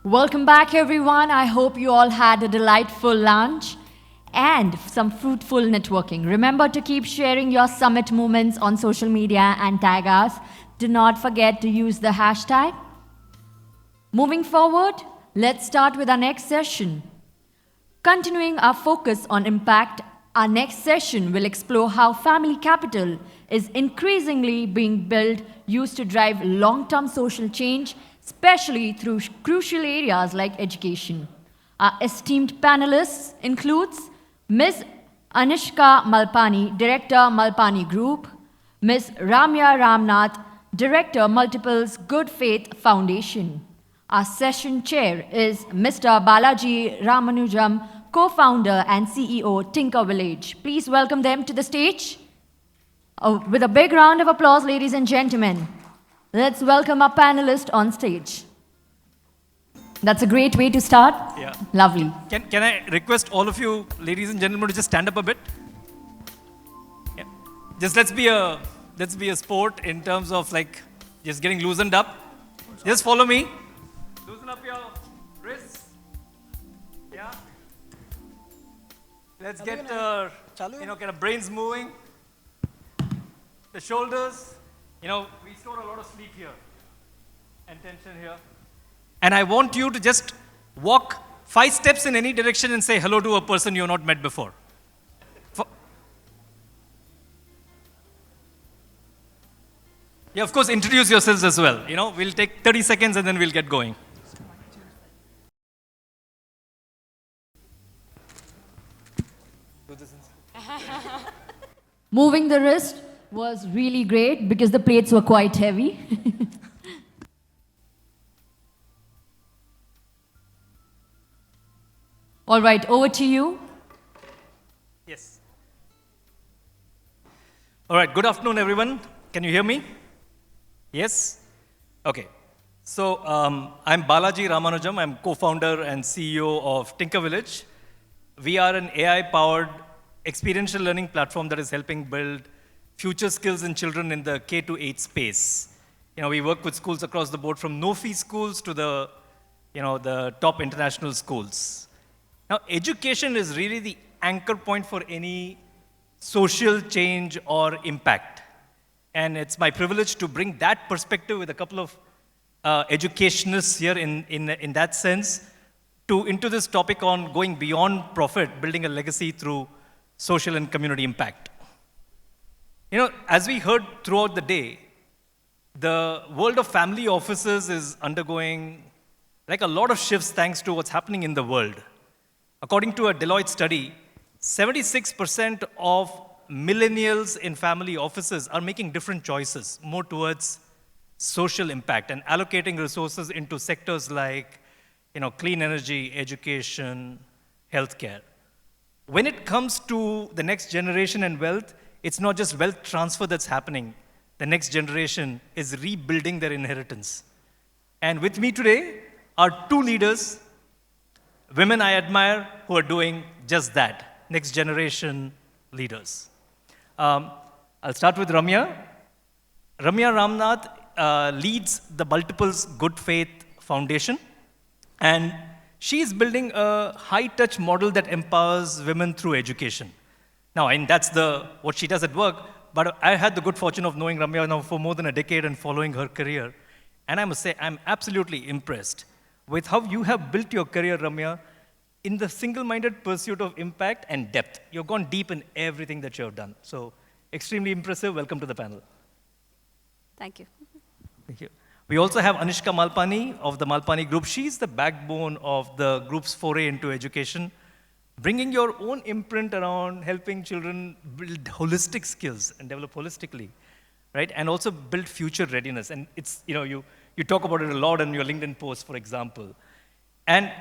Welcome back, everyone. I hope you all had a delightful lunch and some fruitful networking. Remember to keep sharing your summit moments on social media and tag us. Do not forget to use the hashtag. Moving forward, let's start with our next session. Continuing our focus on impact, our next session will explore how family capital is increasingly being built, used to drive long-term social change, especially through crucial areas like education. Our esteemed panelists includes Ms. Anishkaa Malpani, Director, Malpani Group, Ms. Ramya Ramnath, Director, Multiples Good Faith Foundation. Our session chair is Mr. Balaji Ramanujam, co-founder and CEO, Tinker Village. Please welcome them to the stage. With a big round of applause, ladies and gentlemen. Let's welcome our panelists on stage. That's a great way to start. Yeah. Lovely. Can I request all of you, ladies and gentlemen, to just stand up a bit? Yeah. Just let's be a sport in terms of like just getting loosened up. Just follow me. Loosen up your wrists. Yeah. Let's get kind of brains moving. The shoulders. We store a lot of sleep here and tension here. And I want you to just walk 5 steps in any direction and say hello to a person you've not met before. Yeah, of course, introduce yourselves as well. We'll take 30 seconds and then we'll get going. Moving the wrist was really great because the plates were quite heavy. All right, over to you. Yes. All right, good afternoon, everyone. Can you hear me? Yes? Okay. So I'm Balaji Ramanujam. I'm co-founder and CEO of Tinker Village. We are an AI-powered experiential learning platform that is helping build future skills in children in the K-8 space. We work with schools across the board, from no-fee schools to the top international schools. Now, education is really the anchor point for any social change or impact. And it's my privilege to bring that perspective with a couple of educationists here in that sense into this topic on going beyond profit, building a legacy through social and community impact. As we heard throughout the day, the world of family offices is undergoing like a lot of shifts thanks to what's happening in the world. According to a Deloitte study, 76% of millennials in family offices are making different choices, more towards social impact and allocating resources into sectors like clean energy, education, healthcare. When it comes to the next generation and wealth, it's not just wealth transfer that's happening. The next generation is rebuilding their inheritance. And with me today are 2 leaders, women I admire, who are doing just that, next generation leaders. I'll start with Ramya. Ramya Ramnath leads the Multiples Good Faith Foundation. And she is building a high-touch model that empowers women through education. Now, and that's what she does at work, but I had the good fortune of knowing Ramya now for more than a decade and following her career. And I must say, I'm absolutely impressed with how you have built your career, Ramya, in the single-minded pursuit of impact and depth. You've gone deep in everything that you have done. So, extremely impressive. Welcome to the panel. Thank you. Thank you. We also have Anishkaa Malpani of the Malpani Group. She's the backbone of the group's foray into education, bringing your own imprint around helping children build holistic skills and develop holistically, right? And also build future readiness. And it's, you talk about it a lot in your LinkedIn post, for example. And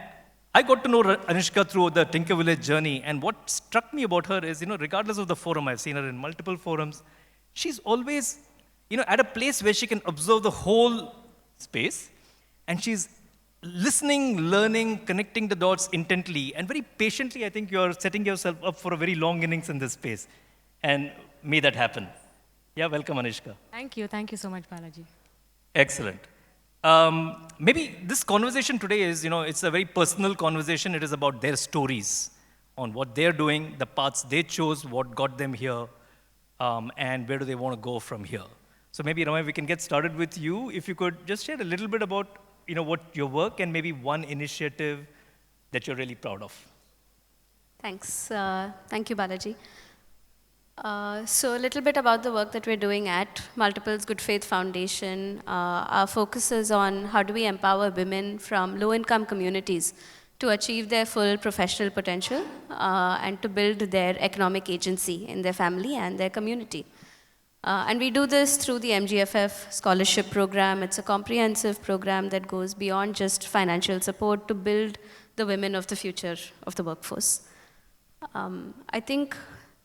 I got to know Anishkaa through the Tinker Village journey. And what struck me about her is, regardless of the forum, I've seen her in multiple forums, she's always, at a place where she can observe the whole space. And she's listening, learning, connecting the dots intently, and very patiently. I think you're setting yourself up for a very long innings in this space. And may that happen. Yeah, welcome, Anishkaa. Thank you. Thank you so much, Balaji. Excellent. Maybe this conversation today is, it's a very personal conversation. It is about their stories on what they're doing, the paths they chose, what got them here, and where do they want to go from here. So maybe, Ramya, we can get started with you. If you could just share a little bit about, what your work and maybe one initiative that you're really proud of. Thanks. Thank you, Balaji. So a little bit about the work that we're doing at Multiples Good Faith Foundation. Our focus is on how do we empower women from low-income communities to achieve their full professional potential and to build their economic agency in their family and their community. And we do this through the MGFF scholarship program. It's a comprehensive program that goes beyond just financial support to build the women of the future of the workforce. I think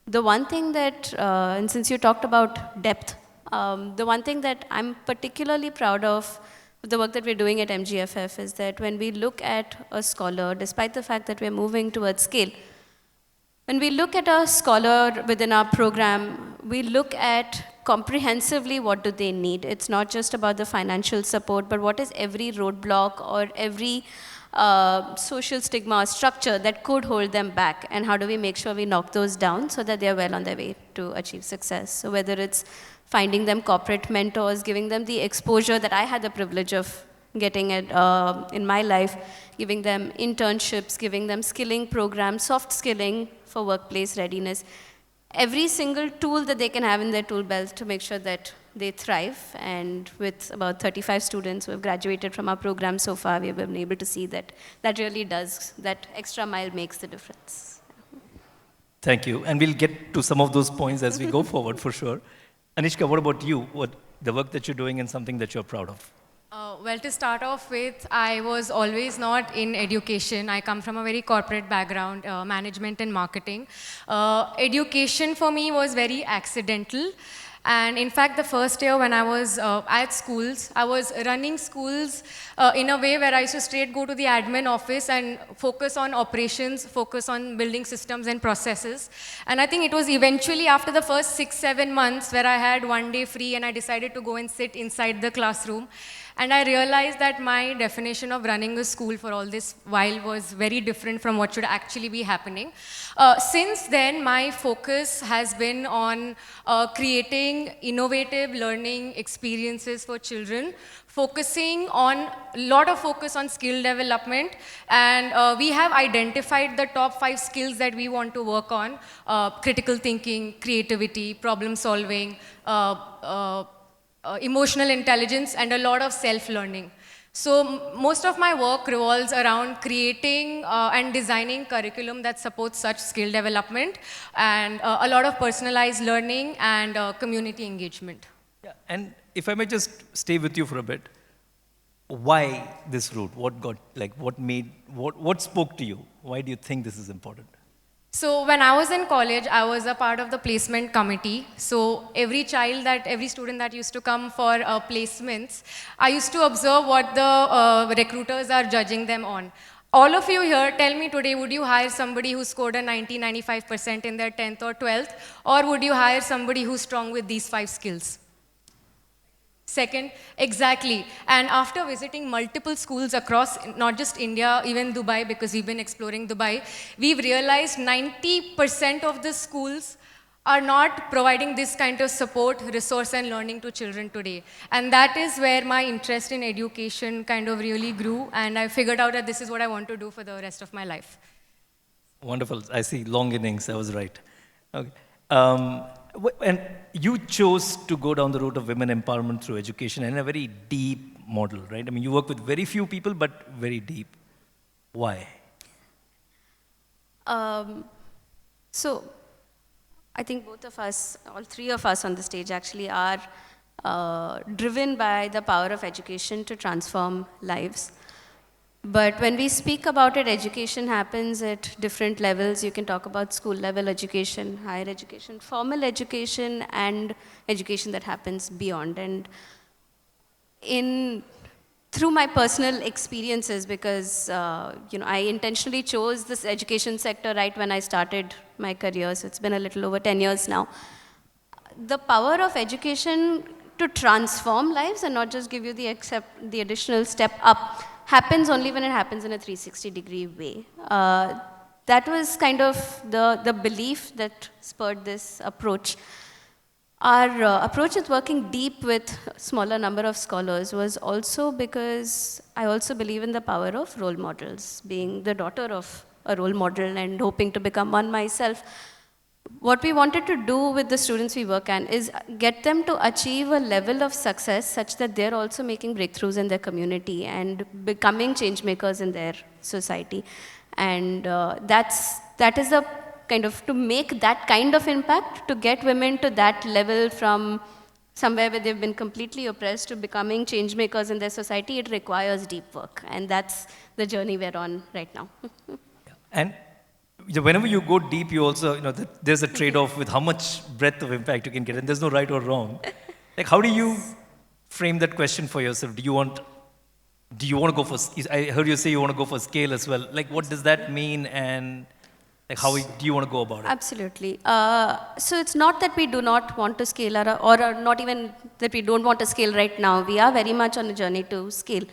the one thing that, and since you talked about depth, the one thing that I'm particularly proud of the work that we're doing at MGFF is that when we look at a scholar, despite the fact that we're moving towards scale, when we look at a scholar within our program, we look at comprehensively what do they need. It's not just about the financial support, but what is every roadblock or every social stigma or structure that could hold them back, and how do we make sure we knock those down so that they're well on their way to achieve success. So whether it's finding them corporate mentors, giving them the exposure that I had the privilege of getting in my life, giving them internships, giving them skilling programs, soft skilling for workplace readiness, every single tool that they can have in their tool belt to make sure that they thrive. And with about 35 students who have graduated from our program so far, we have been able to see that that really does, that extra mile makes the difference. Thank you. And we'll get to some of those points as we go forward for sure. Anishkaa, what about you? What the work that you're doing and something that you're proud of? Well, to start off with, I was always not in education. I come from a very corporate background, management and marketing. Education for me was very accidental. And in fact, the first year when I was at schools, I was running schools in a way where I used to straight go to the admin office and focus on operations, focus on building systems and processes. And I think it was eventually after the first 6-7 months where I had one day free and I decided to go and sit inside the classroom. And I realized that my definition of running a school for all this while was very different from what should actually be happening. Since then, my focus has been on creating innovative learning experiences for children, focusing on, a lot of focus on skill development. And we have identified the top 5 skills that we want to work on: critical thinking, creativity, problem solving, emotional intelligence, and a lot of self-learning. So most of my work revolves around creating and designing curriculum that supports such skill development, and a lot of personalized learning and community engagement. Yeah, and if I may just stay with you for a bit, why this route? What got, what spoke to you? Why do you think this is important? So when I was in college, I was a part of the placement committee. So every student that used to come for placements, I used to observe what the recruiters are judging them on. All of you here, tell me today, would you hire somebody who scored a 90-95% in their 10th or 12th? Or would you hire somebody who's strong with these 5 skills? Second, exactly. And after visiting multiple schools across, not just India, even Dubai, because we've been exploring Dubai, we've realized 90% of the schools are not providing this kind of support, resource, and learning to children today. And that is where my interest in education kind of really grew, and I figured out that this is what I want to do for the rest of my life. Wonderful. I see long innings. I was right. Okay. And you chose to go down the route of women empowerment through education in a very deep model, right? I mean, you work with very few people, but very deep. Why? So I think both of us, all 3 of us on the stage actually are driven by the power of education to transform lives. But when we speak about it, education happens at different levels. You can talk about school level education, higher education, formal education, and education that happens beyond. And through my personal experiences, because I intentionally chose this education sector right when I started my career, so it's been a little over 10 years now. The power of education to transform lives and not just give you the additional step up happens only when it happens in a 360-degree way. That was kind of the belief that spurred this approach. Our approach with working deep with smaller number of scholars was also because I also believe in the power of role models. Being the daughter of a role model and hoping to become one myself, what we wanted to do with the students we work on is get them to achieve a level of success such that they're also making breakthroughs in their community and becoming change makers in their society. And that is a kind of, to make that kind of impact, to get women to that level from somewhere where they've been completely oppressed to becoming change makers in their society, it requires deep work. And that's the journey we're on right now. And whenever you go deep, you also, there's a trade-off with how much breadth of impact you can get, and there's no right or wrong. Like, how do you frame that question for yourself? Do you want to go for, I heard you say you want to go for scale as well. Like, what does that mean, and like, how do you want to go about it? Absolutely. So it's not that we do not want to scale, or not even that we don't want to scale right now. We are very much on a journey to scale.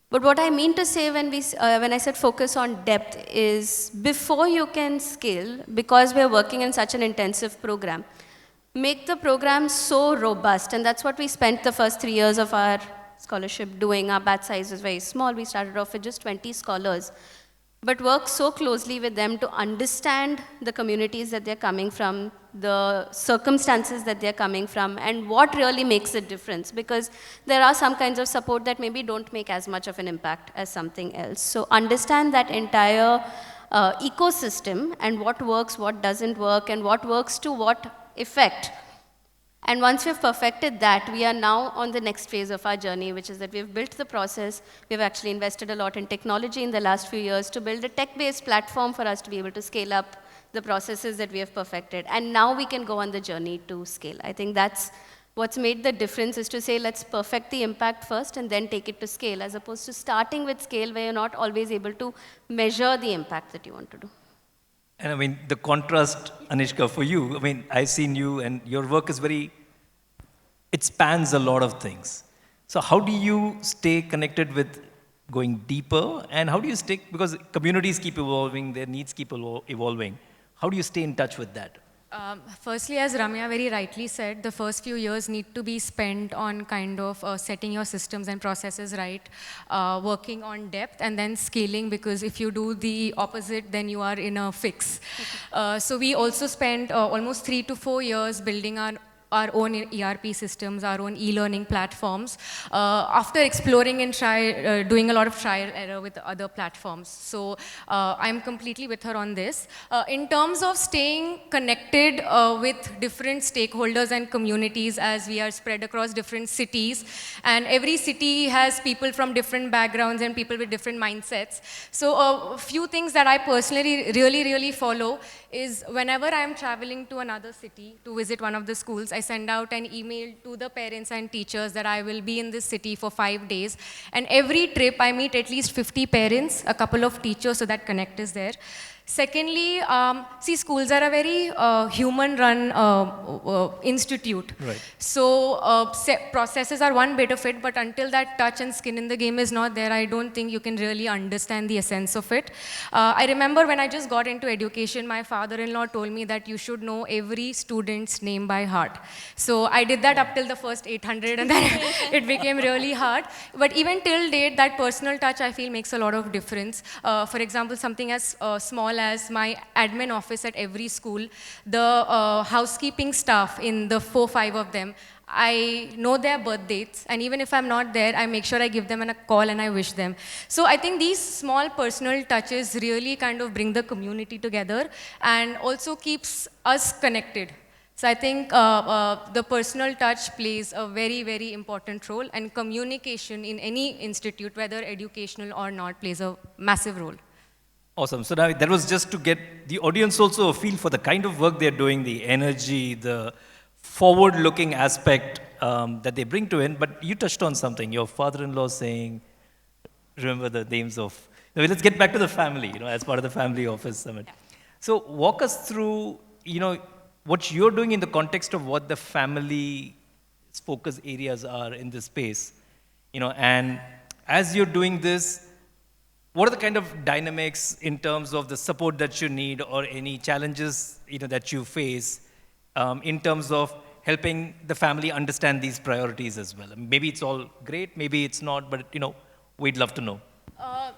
But what I mean to say when I said focus on depth is, before you can scale, because we're working in such an intensive program, make the program so robust. And that's what we spent the first 3 years of our scholarship doing. Our batch size was very small. We started off with just 20 scholars. But work so closely with them to understand the communities that they're coming from, the circumstances that they're coming from, and what really makes a difference. Because there are some kinds of support that maybe don't make as much of an impact as something else. So understand that entire ecosystem and what works, what doesn't work, and what works to what effect. And once we've perfected that, we are now on the next phase of our journey, which is that we've built the process. We've actually invested a lot in technology in the last few years to build a tech-based platform for us to be able to scale up the processes that we have perfected. And now we can go on the journey to scale. I think that's what's made the difference, is to say, let's perfect the impact first and then take it to scale, as opposed to starting with scale where you're not always able to measure the impact that you want to do. And I mean, the contrast, Anishkaa, for you, I mean, I've seen you and your work is it spans a lot of things. So how do you stay connected with going deeper? And how do you because communities keep evolving, their needs keep evolving. How do you stay in touch with that? Firstly, as Ramya very rightly said, the first few years need to be spent on kind of setting your systems and processes right, working on depth, and then scaling, because if you do the opposite, then you are in a fix. So we also spent almost 3 to 4 years building our own ERP systems, our own e-learning platforms, after exploring and doing a lot of trial error with other platforms. So I'm completely with her on this. In terms of staying connected with different stakeholders and communities, as we are spread across different cities, and every city has people from different backgrounds and people with different mindsets. So a few things that I personally really follow is, whenever I am traveling to another city to visit one of the schools, I send out an email to the parents and teachers that I will be in this city for 5 days. And every trip, I meet at least 50 parents, a couple of teachers, so that connect is there. Secondly, see, schools are a very human-run institute. Right. So processes are one bit of it, but until that touch and skin in the game is not there, I don't think you can really understand the essence of it. I remember when I just got into education, my father-in-law told me that you should know every student's name by heart. So I did that up till the first 800, and then it became really hard. But even till date, that personal touch, I feel, makes a lot of difference. For example, something as small as my admin office at every school, the housekeeping staff, in the 4-5 of them, I know their birth dates, and even if I'm not there, I make sure I give them a call and I wish them. So I think these small personal touches really kind of bring the community together and also keeps us connected. So I think the personal touch plays a very important role, and communication in any institute, whether educational or not, plays a massive role. Awesome. So now that was just to get the audience also a feel for the kind of work they're doing, the energy, the forward-looking aspect that they bring to it. But you touched on something, your father-in-law saying, remember the names of, let's get back to the family, as part of the family office summit. So walk us through, what you're doing in the context of what the family focus areas are in this space. And as you're doing this, what are the kind of dynamics in terms of the support that you need or any challenges, that you face in terms of helping the family understand these priorities as well? Maybe it's all great, maybe it's not, but, we'd love to know.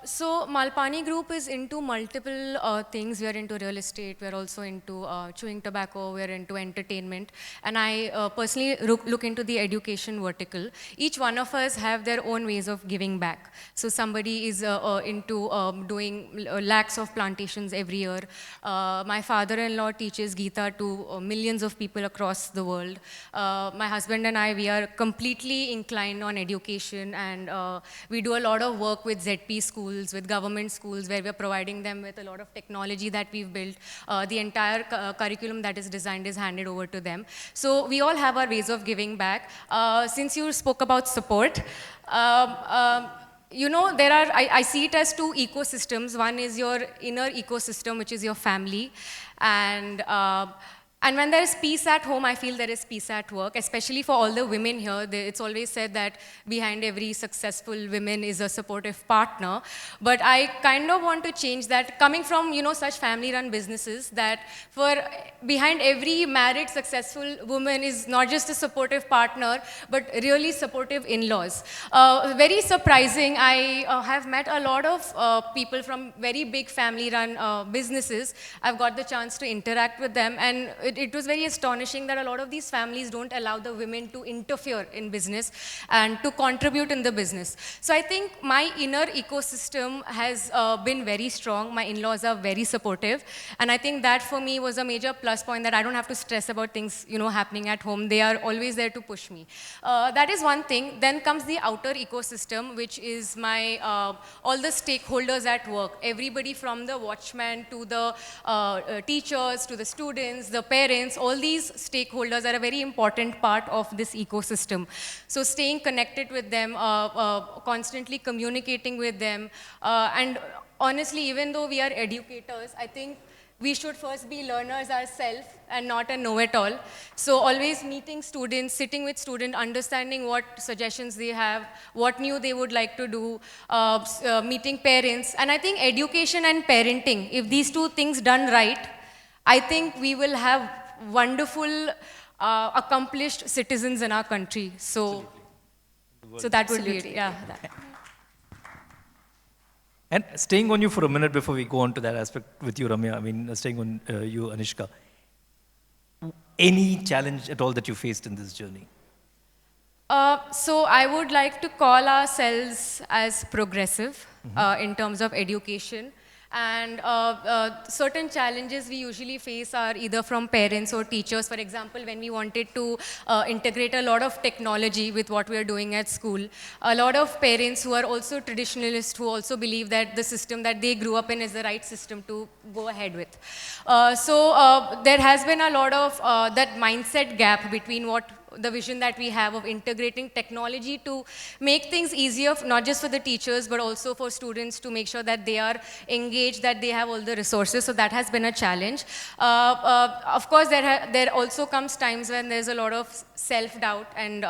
So Malpani Group is into multiple things. We are into real estate. We are also into chewing tobacco. We are into entertainment. And I personally look into the education vertical. Each one of us have their own ways of giving back. So somebody is into doing lakhs of plantations every year. My father-in-law teaches Gita to millions of people across the world. My husband and I, we are completely inclined on education, and we do a lot of work with ZP schools, with government schools, where we're providing them with a lot of technology that we've built. The entire curriculum that is designed is handed over to them. So we all have our ways of giving back. Since you spoke about support, I see it as two ecosystems. One is your inner ecosystem, which is your family. And when there is peace at home, I feel there is peace at work, especially for all the women here. It's always said that behind every successful woman is a supportive partner. But I kind of want to change that, coming from, such family-run businesses, that behind every married, successful woman is not just a supportive partner, but really supportive in-laws. Very surprising, I have met a lot of people from very big family-run businesses. I've got the chance to interact with them, and it was very astonishing that a lot of these families don't allow the women to interfere in business and to contribute in the business. So I think my inner ecosystem has been very strong. My in-laws are very supportive. And I think that for me was a major plus point, that I don't have to stress about things, happening at home. They are always there to push me. That is one thing. Then comes the outer ecosystem, which is my all the stakeholders at work. Everybody from the watchman to the teachers, to the students, the parents, all these stakeholders are a very important part of this ecosystem. So staying connected with them, constantly communicating with them, and honestly, even though we are educators, I think we should first be learners ourselves and not a know-it-all. So always meeting students, sitting with students, understanding what suggestions they have, what new they would like to do, meeting parents. And I think education and parenting, if these two things done right, I think we will have wonderful, accomplished citizens in our country. So that would be it. Yeah. And staying on you for a minute before we go on to that aspect with you, Ramya, staying on you, Anishkaa, any challenge at all that you faced in this journey? So I would like to call ourselves as progressive in terms of education. And certain challenges we usually face are either from parents or teachers. For example, when we wanted to integrate a lot of technology with what we are doing at school, a lot of parents who are also traditionalists, who also believe that the system that they grew up in is the right system to go ahead with. So there has been a lot of that mindset gap between the vision that we have of integrating technology to make things easier, not just for the teachers, but also for students, to make sure that they are engaged, that they have all the resources. So that has been a challenge. Of course, there also comes times when there's a lot of self-doubt and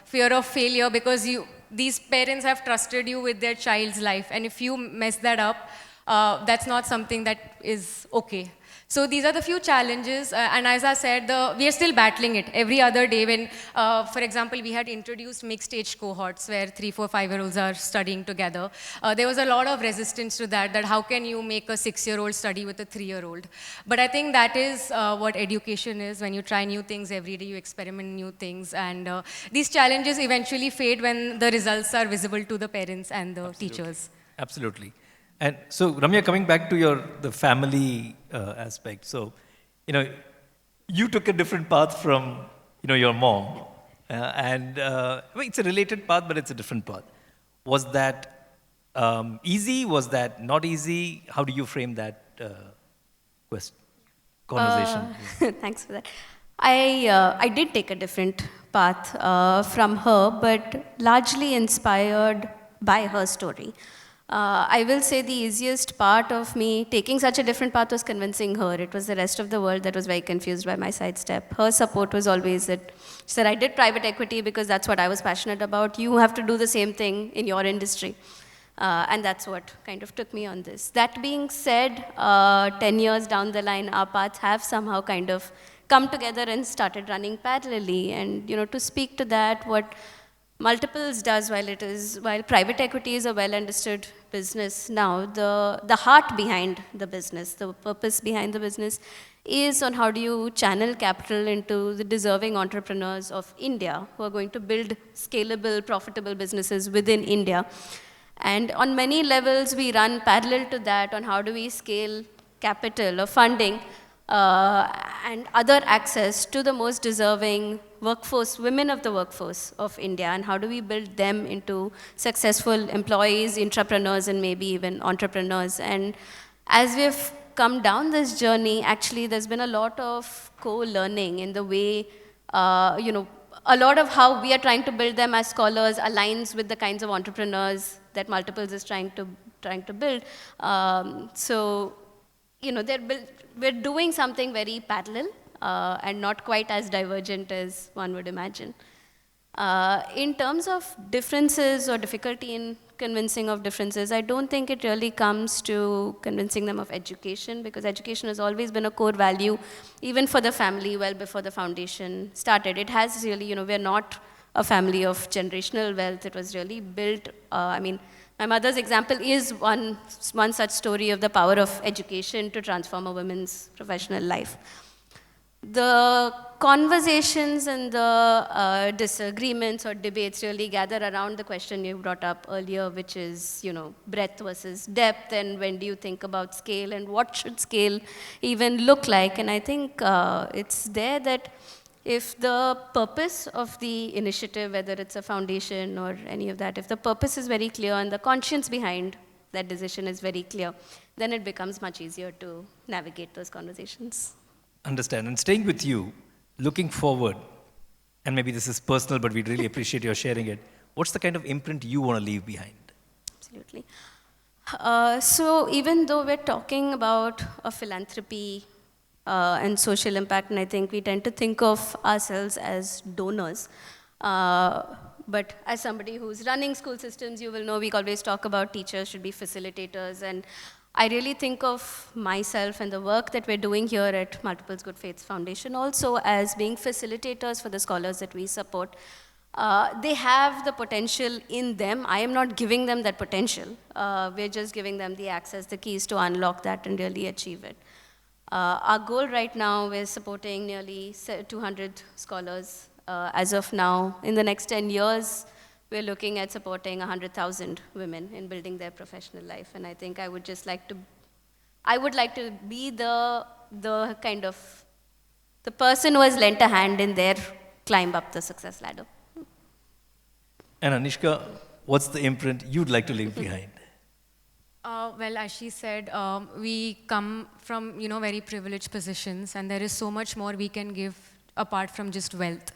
fear of failure, because these parents have trusted you with their child's life. And if you mess that up, that's not something that is okay. So these are the few challenges, and as I said, we are still battling it every other day. When, for example, we had introduced mixed age cohorts where 3, 4, 5-year-olds are studying together. There was a lot of resistance to that how can you make a 6-year-old study with a 3-year-old? But I think that is what education is. When you try new things every day, you experiment new things, and these challenges eventually fade when the results are visible to the parents and the teachers. Absolutely. And so, Ramya, coming back to the family aspect, so, you took a different path from, your mom, and it's a related path, but it's a different path. Was that easy? Was that not easy? How do you frame that conversation? Thanks for that. I did take a different path from her, but largely inspired by her story. I will say the easiest part of me taking such a different path was convincing her. It was the rest of the world that was very confused by my sidestep. Her support was always that she said, I did private equity because that's what I was passionate about. You have to do the same thing in your industry. And that's what kind of took me on this. That being said, 10 years down the line, our paths have somehow kind of come together and started running parallelly. And to speak to that, what Multiples does, while private equity is a well understood business now, the heart behind the business, the purpose behind the business is on how do you channel capital into the deserving entrepreneurs of India who are going to build scalable, profitable businesses within India. And on many levels, we run parallel to that on how do we scale capital or funding and other access to the most deserving workforce, women of the workforce of India, and how do we build them into successful employees, entrepreneurs, and maybe even entrepreneurs. And as we've come down this journey, actually, there's been a lot of co-learning in the way, a lot of how we are trying to build them as scholars aligns with the kinds of entrepreneurs that Multiples is trying to build. We're doing something very parallel and not quite as divergent as one would imagine. In terms of differences or difficulty in convincing of differences, I don't think it really comes to convincing them of education, because education has always been a core value, even for the family, well before the foundation started. It has really, we're not a family of generational wealth. It was really built, my mother's example is one such story of the power of education to transform a woman's professional life. The conversations and the disagreements or debates really gather around the question you brought up earlier, which is, breadth versus depth, and when do you think about scale, and what should scale even look like? And I think it's there that if the purpose of the initiative, whether it's a foundation or any of that, if the purpose is very clear and the conscience behind that decision is very clear, then it becomes much easier to navigate those conversations. Understand. And staying with you, looking forward, and maybe this is personal, but we'd really appreciate your sharing it. What's the kind of imprint you want to leave behind? Absolutely. So even though we're talking about a philanthropy and social impact, and I think we tend to think of ourselves as donors. But as somebody who's running school systems, you will know we always talk about teachers should be facilitators. And I really think of myself and the work that we're doing here at Multiples Good Faiths Foundation also as being facilitators for the scholars that we support. They have the potential in them. I am not giving them that potential. We're just giving them the access, the keys to unlock that and really achieve it. Our goal right now is supporting nearly 200 scholars as of now. In the next 10 years, we're looking at supporting 100,000 women in building their professional life. And I think I would like to be the kind of, the person who has lent a hand in their climb up the success ladder. And Anishkaa, what's the imprint you'd like to leave behind? Well, as she said, we come from, very privileged positions, and there is so much more we can give apart from just wealth.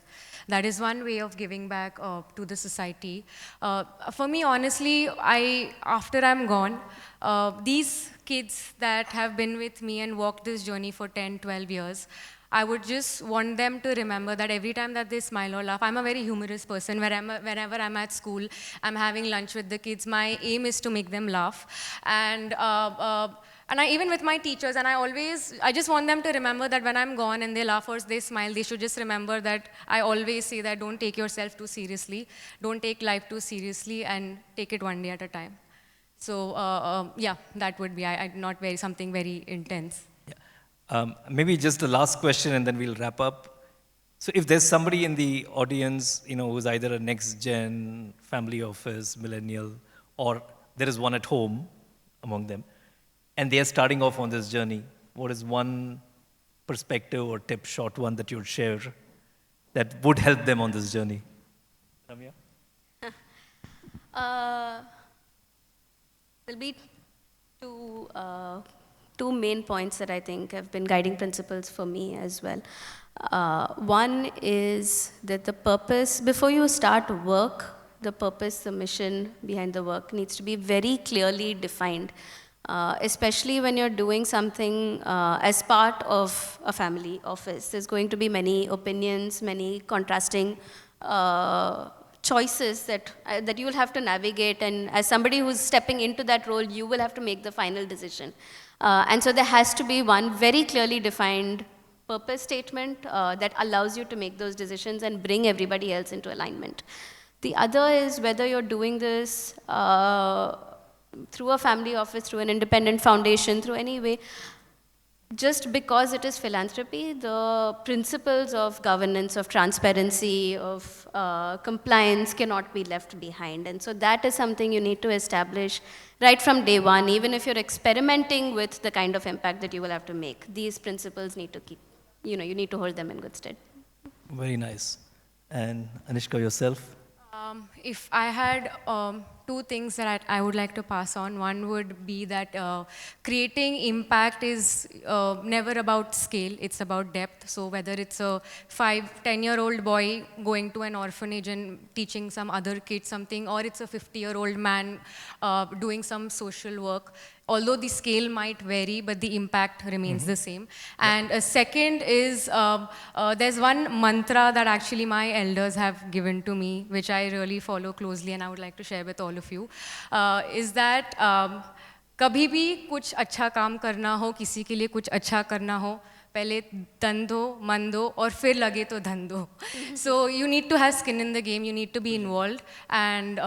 That is one way of giving back to the society. For me, honestly, after I'm gone, these kids that have been with me and walked this journey for 10, 12 years, I would just want them to remember that every time that they smile or laugh, I'm a very humorous person. Whenever I'm at school, I'm having lunch with the kids, my aim is to make them laugh. And even with my teachers, and I just want them to remember that when I'm gone and they laugh or they smile, they should just remember that I always say that don't take yourself too seriously, don't take life too seriously, and take it one day at a time. So yeah, that would be something very intense. Maybe just the last question and then we'll wrap up. So if there's somebody in the audience, who's either a next gen, family office, millennial, or there is one at home among them, and they are starting off on this journey, what is one perspective or tip, short one, that you would share that would help them on this journey? Ramya? There'll be two main points that I think have been guiding principles for me as well. One is that the purpose, before you start work, the purpose, the mission behind the work needs to be very clearly defined, especially when you're doing something as part of a family office. There's going to be many opinions, many contrasting choices that you will have to navigate, and as somebody who's stepping into that role, you will have to make the final decision. And so there has to be one very clearly defined purpose statement that allows you to make those decisions and bring everybody else into alignment. The other is whether you're doing this through a family office, through an independent foundation, through any way. Just because it is philanthropy, the principles of governance, of transparency, of compliance cannot be left behind. And so that is something you need to establish right from day one, even if you're experimenting with the kind of impact that you will have to make. These principles need to keep, you need to hold them in good stead. Very nice. And Anishkaa, yourself? If I had two things that I would like to pass on, one would be that creating impact is never about scale, it's about depth. So whether it's a 5-10-year-old boy going to an orphanage and teaching some other kid something, or it's a 50-year-old man doing some social work, although the scale might vary, but the impact remains the same. And a second is, there's one mantra that actually my elders have given to me, which I really follow closely and I would like to share with all of you, is that कभी भी कुछ अच्छा काम करना हो, किसी के लिए कुछ अच्छा करना हो, पहले तन दो, मन दो, और फिर लगे तो धन दो. So you need to have skin in the game, you need to be involved, and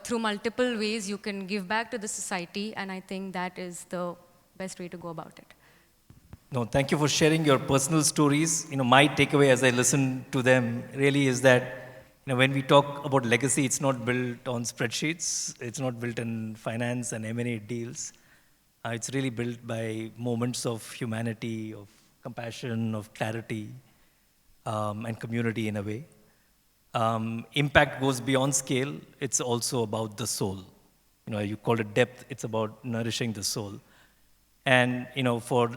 through multiple ways you can give back to the society, and I think that is the best way to go about it. No, thank you for sharing your personal stories. My takeaway as I listen to them really is that when we talk about legacy, it's not built on spreadsheets. It's not built in finance and M&A deals. It's really built by moments of humanity, of compassion, of clarity, and community in a way. Impact goes beyond scale. It's also about the soul. You call it depth. It's about nourishing the soul. And for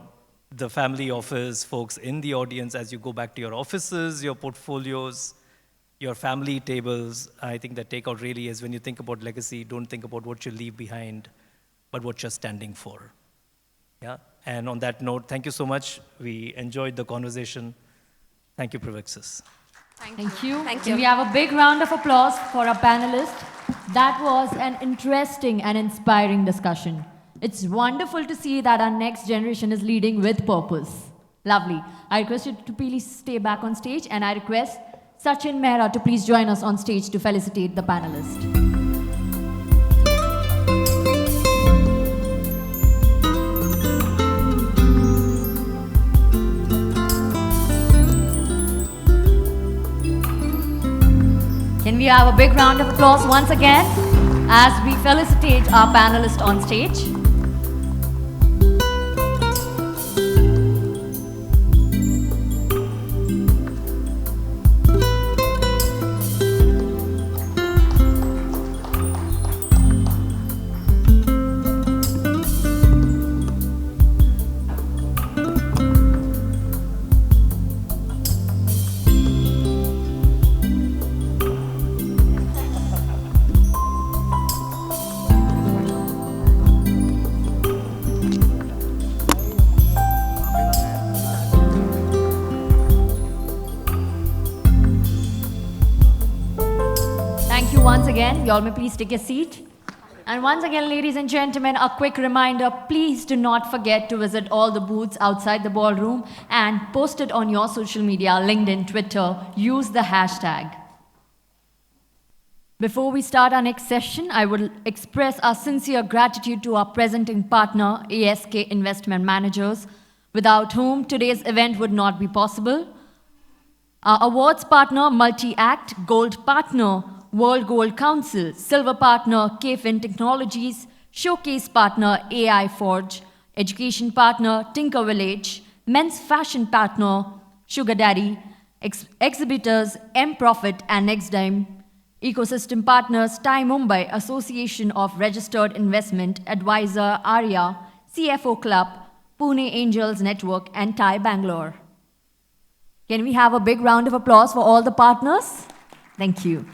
the family office folks in the audience, as you go back to your offices, your portfolios, your family tables, I think the takeout really is when you think about legacy, don't think about what you leave behind, but what you're standing for. Yeah. And on that note, thank you so much. We enjoyed the conversation. Thank you, Pravixis. Thank you. Thank you. We have a big round of applause for our panelists. That was an interesting and inspiring discussion. It's wonderful to see that our next generation is leading with purpose. Lovely. I request you to please stay back on stage, and I request Sachin Mehra to please join us on stage to felicitate the panelists. Can we have a big round of applause once again as we felicitate our panelists on stage? Once again, you all may please take a seat. And once again, ladies and gentlemen, a quick reminder, please do not forget to visit all the booths outside the ballroom and post it on your social media, LinkedIn, Twitter. Use the hashtag. Before we start our next session, I would express our sincere gratitude to our presenting partner, ASK Investment Managers, without whom today's event would not be possible. Our awards partner, Multi-Act, Gold Partner, World Gold Council, Silver Partner, KFin Technologies, Showcase Partner, AI Forge, Education Partner, Tinker Village, Men's Fashion Partner, Sugar Daddy, Exhibitors, M-Profit and NextDime, Ecosystem Partners, Thai Mumbai, Association of Registered Investment Advisor, ARIA, CFO Club, Pune Angels Network, and Thai Bangalore. Can we have a big round of applause for all the partners? Thank you.